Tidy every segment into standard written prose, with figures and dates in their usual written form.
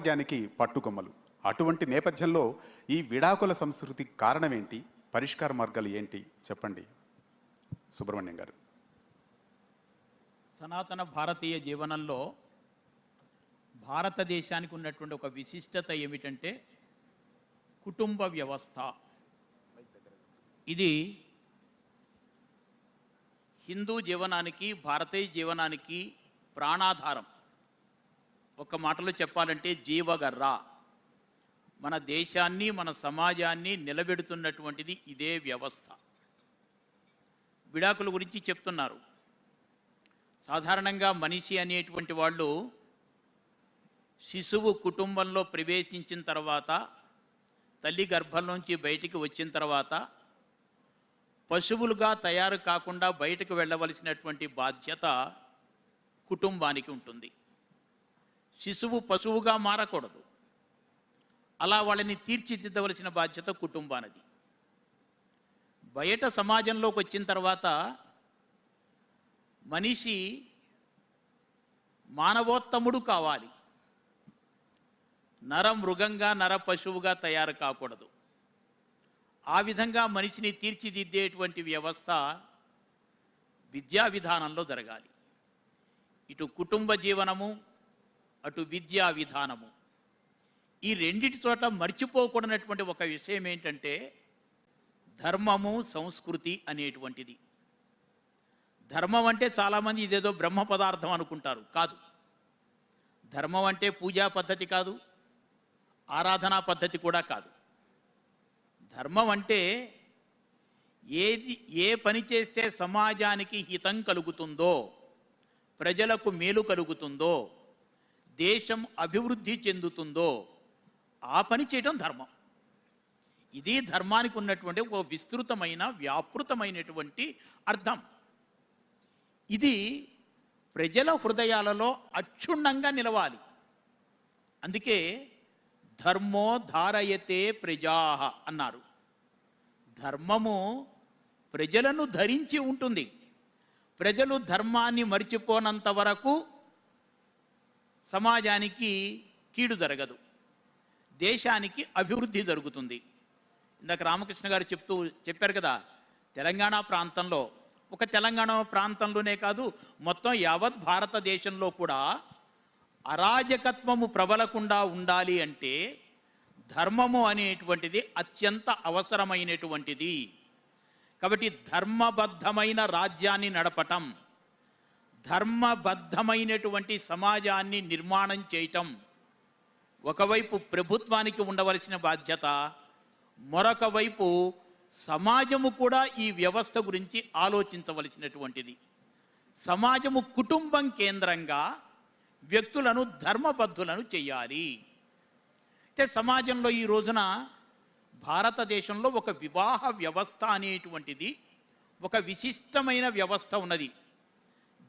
సౌభాగ్యానికి పట్టుకొమ్మలు. అటువంటి నేపథ్యంలో ఈ విడాకుల సంస్కృతి కారణమేంటి, పరిష్కార మార్గాలు ఏంటి చెప్పండి సుబ్రహ్మణ్యం గారు. సనాతన భారతీయ జీవనంలో భారతదేశానికి ఉన్నటువంటి ఒక విశిష్టత ఏమిటంటే కుటుంబ వ్యవస్థ. ఇది హిందూ జీవనానికి, భారతీయ జీవనానికి ప్రాణాధారం. ఒక మాటలో చెప్పాలంటే జీవగర్ర. మన దేశాన్ని, మన సమాజాన్ని నిలబెడుతున్నటువంటిది ఇదే వ్యవస్థ. విడాకుల గురించి చెప్తున్నారు. సాధారణంగా మనిషి అనేటువంటి వాళ్ళు శిశువు కుటుంబంలో ప్రవేశించిన తర్వాత, తల్లి గర్భంలోంచి బయటికి వచ్చిన తర్వాత పశువులుగా తయారు కాకుండా బయటకు వెళ్ళవలసినటువంటి బాధ్యత కుటుంబానికి ఉంటుంది. శిశువు పశువుగా మారకూడదు. అలా వాళ్ళని తీర్చిదిద్దవలసిన బాధ్యత కుటుంబానిది. బయట సమాజంలోకి వచ్చిన తర్వాత మనిషి మానవోత్తముడు కావాలి. నర మృగంగా, నర పశువుగా తయారు కాకూడదు. ఆ విధంగా మనిషిని తీర్చిదిద్దేటువంటి వ్యవస్థ విద్యా విధానంలో జరగాలి. ఇటు కుటుంబ జీవనము, అటు విద్యా విధానము, ఈ రెండిటి చోట మర్చిపోకూడనటువంటి ఒక విషయం ఏంటంటే ధర్మము, సంస్కృతి అనేటువంటిది. ధర్మం అంటే చాలామంది ఇదేదో బ్రహ్మ పదార్థం అనుకుంటారు. కాదు. ధర్మం అంటే పూజా పద్ధతి కాదు, ఆరాధనా పద్ధతి కూడా కాదు. ధర్మం అంటే ఏ పని చేస్తే సమాజానికి హితం కలుగుతుందో, ప్రజలకు మేలు కలుగుతుందో, దేశం అభివృద్ధి చెందుతుందో ఆ పని చేయడం ధర్మం. ఇది ధర్మానికి ఉన్నటువంటి ఒక విస్తృతమైన, వ్యాపృతమైనటువంటి అర్థం. ఇది ప్రజల హృదయాలలో అక్షుణ్ణంగా నిలవాలి. అందుకే ధర్మో ధారయతే ప్రజాః అన్నారు. ధర్మము ప్రజలను ధరించి ఉంటుంది. ప్రజలు ధర్మాన్ని మరిచిపోనంత వరకు సమాజానికి కీడు జరగదు, దేశానికి అభివృద్ధి జరుగుతుంది. ఇందాక రామకృష్ణ గారు చెప్పారు కదా, తెలంగాణ ప్రాంతంలో, ఒక తెలంగాణ ప్రాంతంలోనే కాదు మొత్తం యావత్ భారతదేశంలో కూడా అరాజకత్వము ప్రబలకుండా ఉండాలి అంటే ధర్మము అనేటువంటిది అత్యంత అవసరమైనటువంటిది. కాబట్టి ధర్మబద్ధమైన రాజ్యాన్ని నడపటం, ధర్మబద్ధమైనటువంటి సమాజాన్ని నిర్మాణం చేయటం ఒకవైపు ప్రభుత్వానికి ఉండవలసిన బాధ్యత, మరొక వైపు సమాజము కూడా ఈ వ్యవస్థ గురించి ఆలోచించవలసినటువంటిది. సమాజము కుటుంబం కేంద్రంగా వ్యక్తులను ధర్మబద్ధులను చేయాలి. అయితే సమాజంలో ఈ రోజున భారతదేశంలో ఒక వివాహ వ్యవస్థ అనేటువంటిది ఒక విశిష్టమైన వ్యవస్థ ఉన్నది.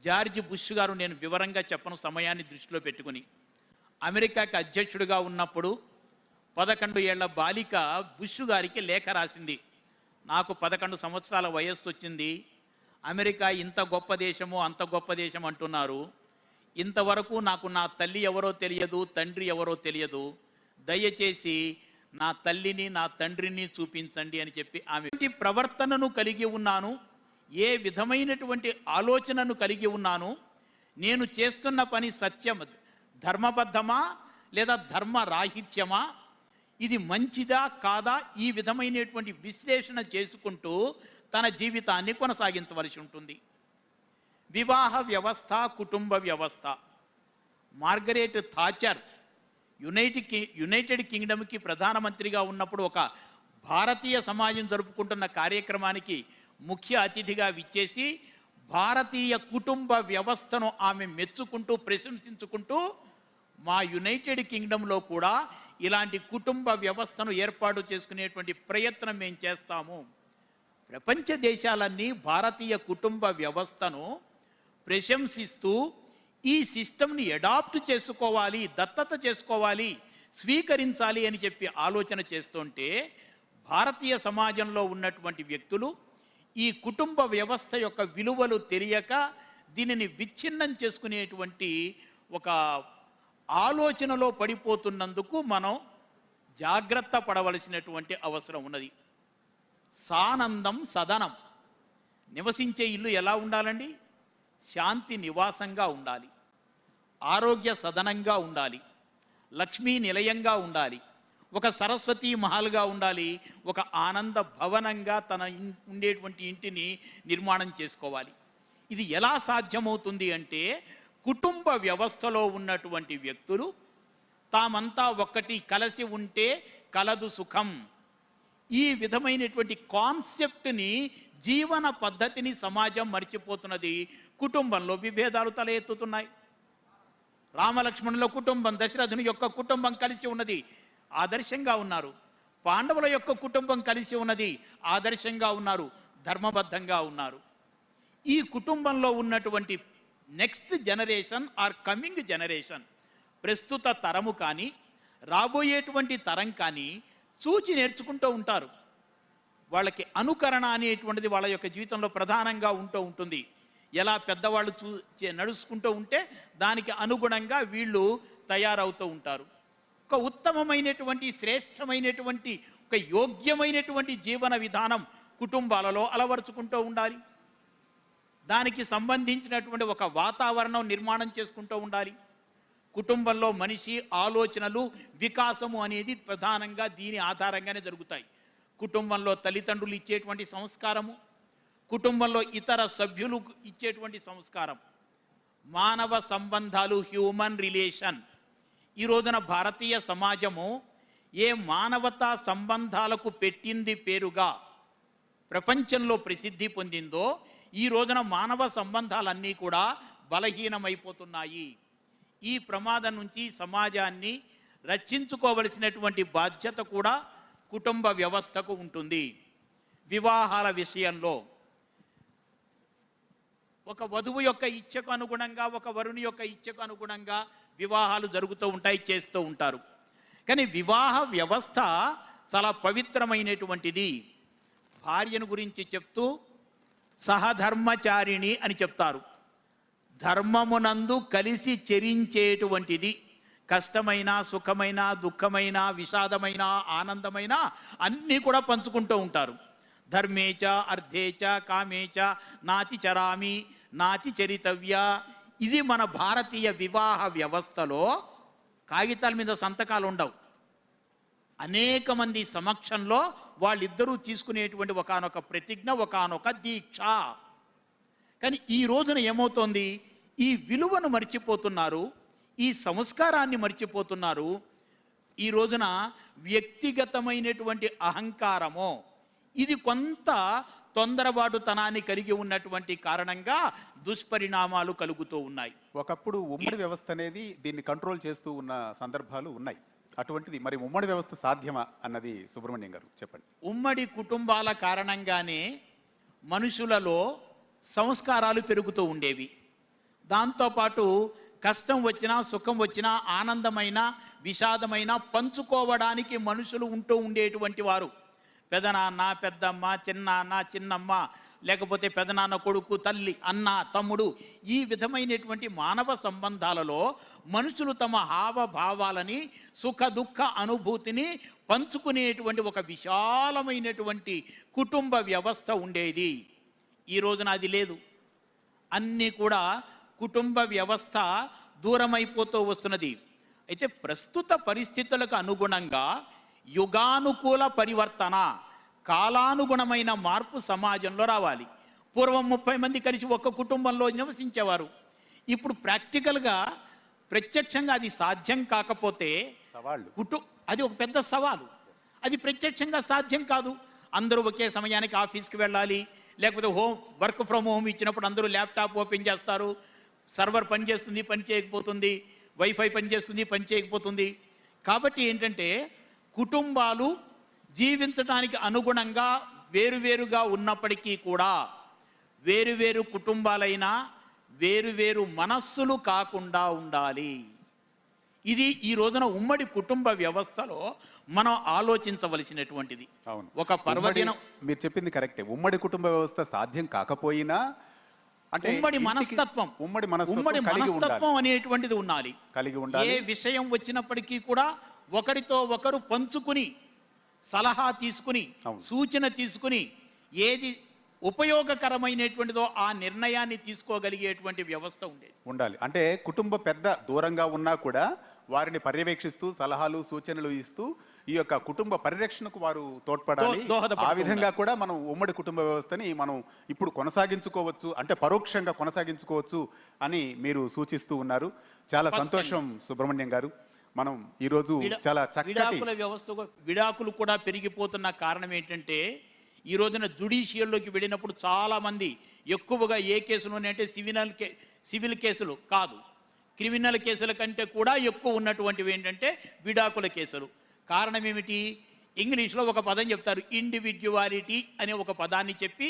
జార్జ్ బుష్ గారు, నేను వివరంగా చెప్పను సమయాన్ని దృష్టిలో పెట్టుకుని, అమెరికాకి అధ్యక్షుడిగా ఉన్నప్పుడు 11 ఏళ్ల బాలిక బుష్ గారికి లేఖ రాసింది. నాకు 11 సంవత్సరాల వయస్సు వచ్చింది, అమెరికా ఇంత గొప్ప దేశము, అంత గొప్ప దేశం అంటున్నారు, ఇంతవరకు నాకు నా తల్లి ఎవరో తెలియదు, తండ్రి ఎవరో తెలియదు, దయచేసి నా తల్లిని, నా తండ్రిని చూపించండి అని చెప్పి ఆమె ప్రవర్తనను కలిగి ఉన్నాను, ఏ విధమైనటువంటి ఆలోచనను కలిగి ఉన్నాను, నేను చేస్తున్న పని సత్యం, ధర్మబద్ధమా లేదా ధర్మరాహిత్యమా, ఇది మంచిదా కాదా, ఈ విధమైనటువంటి విశ్లేషణ చేసుకుంటూ తన జీవితాన్ని కొనసాగించవలసి ఉంటుంది. వివాహ వ్యవస్థ, కుటుంబ వ్యవస్థ. మార్గరెట్ థాచర్ యునైటెడ్ కింగ్డమ్కి ప్రధానమంత్రిగా ఉన్నప్పుడు ఒక భారతీయ సమాజం జరుపుకుంటున్న కార్యక్రమానికి ముఖ్య అతిథిగా విచ్చేసి భారతీయ కుటుంబ వ్యవస్థను ఆమె మెచ్చుకుంటూ, ప్రశంసించుకుంటూ, మా యునైటెడ్ కింగ్డంలో కూడా ఇలాంటి కుటుంబ వ్యవస్థను ఏర్పాటు చేసుకునేటువంటి ప్రయత్నం మేము చేస్తాము. ప్రపంచ దేశాలన్నీ భారతీయ కుటుంబ వ్యవస్థను ప్రశంసిస్తూ ఈ సిస్టమ్ని అడాప్ట్ చేసుకోవాలి, దత్తత చేసుకోవాలి, స్వీకరించాలి అని చెప్పి ఆలోచన చేస్తుంటే భారతీయ సమాజంలో ఉన్నటువంటి వ్యక్తులు ఈ కుటుంబ వ్యవస్థ యొక్క విలువలు తెలియక దీనిని విచ్ఛిన్నం చేసుకునేటువంటి ఒక ఆలోచనలో పడిపోతున్నందుకు మనం జాగ్రత్త పడవలసినటువంటి అవసరం ఉన్నది. సానందం సదనం, నివసించే ఇల్లు ఎలా ఉండాలండి? శాంతి నివాసంగా ఉండాలి, ఆరోగ్య సదనంగా ఉండాలి, లక్ష్మీ నిలయంగా ఉండాలి, ఒక సరస్వతీ మహల్గా ఉండాలి, ఒక ఆనంద భవనంగా తన ఉండేటువంటి ఇంటిని నిర్మాణం చేసుకోవాలి. ఇది ఎలా సాధ్యమవుతుంది అంటే కుటుంబ వ్యవస్థలో ఉన్నటువంటి వ్యక్తులు తామంతా ఒక్కటి కలిసి ఉంటే కలదు సుఖం. ఈ విధమైనటువంటి కాన్సెప్ట్ని, జీవన పద్ధతిని సమాజం మర్చిపోతున్నది. కుటుంబంలో విభేదాలు తల ఎత్తుతున్నాయి. రామలక్ష్మణుల కుటుంబం, దశరథుని యొక్క కుటుంబం కలిసి ఉన్నది, ఆదర్శంగా ఉన్నారు. పాండవుల యొక్క కుటుంబం కలిసి ఉన్నది, ఆదర్శంగా ఉన్నారు, ధర్మబద్ధంగా ఉన్నారు. ఈ కుటుంబంలో ఉన్నటువంటి next generation or coming generation, ప్రస్తుత తరము కానీ రాబోయేటువంటి తరం కానీ చూచి నేర్చుకుంటూ ఉంటారు. వాళ్ళకి అనుకరణ అనేటువంటిది వాళ్ళ యొక్క జీవితంలో ప్రధానంగా ఉంటుంది. ఎలా పెద్దవాళ్ళు నడుచుకుంటూ ఉంటే దానికి అనుగుణంగా వీళ్ళు తయారవుతూ ఉంటారు. ఒక ఉత్తమమైనటువంటి, శ్రేష్టమైనటువంటి, ఒక యోగ్యమైనటువంటి జీవన విధానం కుటుంబాలలో అలవరుచుకుంటూ ఉండాలి. దానికి సంబంధించినటువంటి ఒక వాతావరణం నిర్మాణం చేసుకుంటూ ఉండాలి. కుటుంబంలో మనిషి ఆలోచనలు, వికాసము అనేది ప్రధానంగా దీని ఆధారంగానే జరుగుతాయి. కుటుంబంలో తల్లిదండ్రులు ఇచ్చేటువంటి సంస్కారము, కుటుంబంలో ఇతర సభ్యులు ఇచ్చేటువంటి సంస్కారం, మానవ సంబంధాలు, హ్యూమన్ రిలేషన్. ఈ రోజున భారతీయ సమాజము ఏ మానవతా సంబంధాలకు పెట్టింది పేరుగా ప్రపంచంలో ప్రసిద్ధి పొందిందో, ఈ రోజున మానవ సంబంధాలన్నీ కూడా బలహీనమైపోతున్నాయి. ఈ ప్రమాదం నుంచి సమాజాన్ని రక్షించుకోవలసినటువంటి బాధ్యత కూడా కుటుంబ వ్యవస్థకు ఉంటుంది. వివాహాల విషయంలో ఒక వధువు యొక్క ఇచ్ఛకు అనుగుణంగా, ఒక వరుని యొక్క ఇచ్ఛకు అనుగుణంగా వివాహాలు జరుగుతూ ఉంటాయి, చేస్తూ ఉంటారు. కానీ వివాహ వ్యవస్థ చాలా పవిత్రమైనటువంటిది. భార్యను గురించి చెప్తూ సహధర్మచారిణి అని చెప్తారు. ధర్మమునందు కలిసి చెరించేటువంటిది. కష్టమైన, సుఖమైన, దుఃఖమైన, విషాదమైన, ఆనందమైన అన్నీ కూడా పంచుకుంటూ ఉంటారు. ధర్మేచ అర్థేచ కామేచ నాతి చరామి నాతి చరితవ్య. ఇది మన భారతీయ వివాహ వ్యవస్థలో కాగితాల మీద సంతకాలు ఉండవు. అనేక మంది సమక్షంలో వాళ్ళిద్దరూ తీసుకునేటువంటి ఒకానొక ప్రతిజ్ఞ, ఒకానొక దీక్ష. కానీ ఈ రోజున ఏమవుతోంది? ఈ విలువను మర్చిపోతున్నారు, ఈ సంస్కారాన్ని మర్చిపోతున్నారు. ఈ రోజున వ్యక్తిగతమైనటువంటి అహంకారమో, ఇది కొంత తొందరపాటుతనాన్ని కలిగి ఉన్నటువంటి కారణంగా దుష్పరిణామాలు కలుగుతూ ఉన్నాయి. ఒకప్పుడు ఉమ్మడి వ్యవస్థ అనేది దీన్ని కంట్రోల్ చేస్తూ ఉన్న సందర్భాలు ఉన్నాయి. అటువంటిది మరి ఉమ్మడి వ్యవస్థ సాధ్యమా అన్నది సుబ్రహ్మణ్యం గారు చెప్పండి. ఉమ్మడి కుటుంబాల కారణంగానే మనుషులలో సంస్కారాలు పెరుగుతూ ఉండేవి. దాంతోపాటు కష్టం వచ్చినా, సుఖం వచ్చినా, ఆనందమైన, విషాదమైన పంచుకోవడానికి మనుషులు ఉంటూ ఉండేటువంటి వారు. పెదనాన్న, పెద్దమ్మ, చిన్నాన్న, చిన్నమ్మ, లేకపోతే పెదనాన్న కొడుకు, తల్లి, అన్న, తమ్ముడు, ఈ విధమైనటువంటి మానవ సంబంధాలలో మనుషులు తమ హావభావాలని, సుఖ దుఃఖ అనుభూతిని పంచుకునేటువంటి ఒక విశాలమైనటువంటి కుటుంబ వ్యవస్థ ఉండేది. ఈ రోజున అది లేదు. అన్నీ కూడా కుటుంబ వ్యవస్థ దూరమైపోతూ వస్తున్నది. అయితే ప్రస్తుత పరిస్థితులకు అనుగుణంగా యుగానుకూల పరివర్తన, కాలానుగుణమైన మార్పు సమాజంలో రావాలి. పూర్వం 30 మంది కలిసి ఒక్క కుటుంబంలో నివసించేవారు. ఇప్పుడు ప్రాక్టికల్గా, ప్రత్యక్షంగా అది సాధ్యం కాకపోతే సవాళ్ళు, అది ఒక పెద్ద సవాలు. అది ప్రత్యక్షంగా సాధ్యం కాదు. అందరూ ఒకే సమయానికి ఆఫీస్కి వెళ్ళాలి, లేకపోతే వర్క్ ఫ్రమ్ హోమ్ ఇచ్చినప్పుడు అందరూ ల్యాప్టాప్ ఓపెన్ చేస్తారు, సర్వర్ పనిచేస్తుంది, పని చేయకపోతుంది, వైఫై పనిచేస్తుంది, పని చేయకపోతుంది. కాబట్టి ఏంటంటే కుటుంబాలు జీవించడానికి అనుగుణంగా వేరువేరుగా ఉన్నప్పటికీ కూడా, వేరువేరు కుటుంబాలైనా వేరువేరు మనస్సులు కాకుండా ఉండాలి. ఇది ఈ రోజున ఉమ్మడి కుటుంబ వ్యవస్థలో మనం ఆలోచించవలసినటువంటిది. అవును, ఒక పర్వదినం మీరు చెప్పింది కరెక్టే. ఉమ్మడి కుటుంబ వ్యవస్థ సాధ్యం కాకపోయినా అంటే ఉమ్మడి ఇంటికి మనస్తత్వం ఉమ్మడి ఉమ్మడి కలిగి మనస్తత్వం అనేటువంటిది ఉండాలి. కలిగి ఏ ఉండాలి. విషయం వచ్చినప్పటికీ కూడా ఒకరితో ఒకరు పంచుకుని సలహా తీసుకుని అవును. సూచన తీసుకుని ఏది ఉపయోగకరమైనటువంటిదో ఆ నిర్ణయాన్ని తీసుకోగలిగేటువంటి వ్యవస్థ ఉండేది. ఉండాలి. అంటే కుటుంబ పెద్ద దూరంగా ఉన్నా కూడా వారిని పర్యవేక్షిస్తూ సలహాలు సూచనలు ఇస్తూ ఈ యొక్క కుటుంబ పరిరక్షణకు వారు తోడ్పడాలి. దోహదపడుతూ ఆ విధంగా కూడా మనం ఉమ్మడి కుటుంబ వ్యవస్థని మనం ఇప్పుడు కొనసాగించుకోవచ్చు, అంటే పరోక్షంగా కొనసాగించుకోవచ్చు అని మీరు సూచిస్తూ ఉన్నారు. చాలా సంతోషం సుబ్రహ్మణ్యం గారు. మనం ఈరోజు చాలా చక్కటి విడాకుల వ్యవస్థ విడాకులు కూడా పెరిగిపోతున్న కారణం ఏంటంటే ఈ రోజున జుడిషియల్లోకి వెళ్ళినప్పుడు చాలా మంది ఎక్కువగా ఏ కేసులు ఉన్నాయంటే సివిల్ కేసులు కాదు, క్రిమినల్ కేసుల కంటే కూడా ఎక్కువ ఉన్నటువంటివి ఏంటంటే విడాకుల కేసులు. కారణం ఏమిటి? ఇంగ్లీష్లో ఒక పదం చెప్తారు, ఇండివిడ్యువాలిటీ అనే ఒక పదాన్ని చెప్పి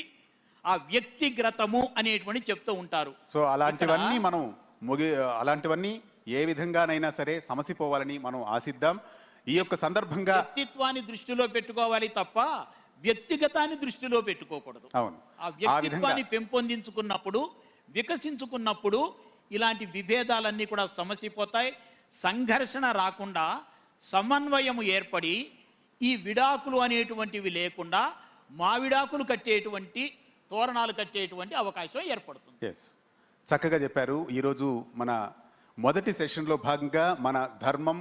ఆ వ్యక్తిగతము అనేటువంటి చెప్తూ ఉంటారు. సో అలాంటివన్నీ మనం అలాంటివన్నీ ఏ విధంగానైనా సరే సమసిపోవాలని మనం ఆశిద్దాం. ఈ యొక్క సందర్భంగా వ్యక్తిత్వాన్ని దృష్టిలో పెట్టుకోవాలి తప్ప వ్యక్తిగతాన్ని దృష్టిలో పెట్టుకోకూడదు. అవును. ఆ వ్యక్తిత్వాన్ని పెంపొందించుకున్నప్పుడు వికసించుకున్నప్పుడు ఇలాంటి విభేదాలన్నీ కూడా సమసిపోతాయి. సంఘర్షణ రాకుండా సమన్వయం ఏర్పడి ఈ విడాకులు అనేటువంటివి లేకుండా మావిడాకులు కట్టేటువంటి తోరణాలు కట్టేటువంటి అవకాశం ఏర్పడుతుంది. ఎస్, చక్కగా చెప్పారు. ఈరోజు మన మొదటి సెషన్లో భాగంగా మన ధర్మం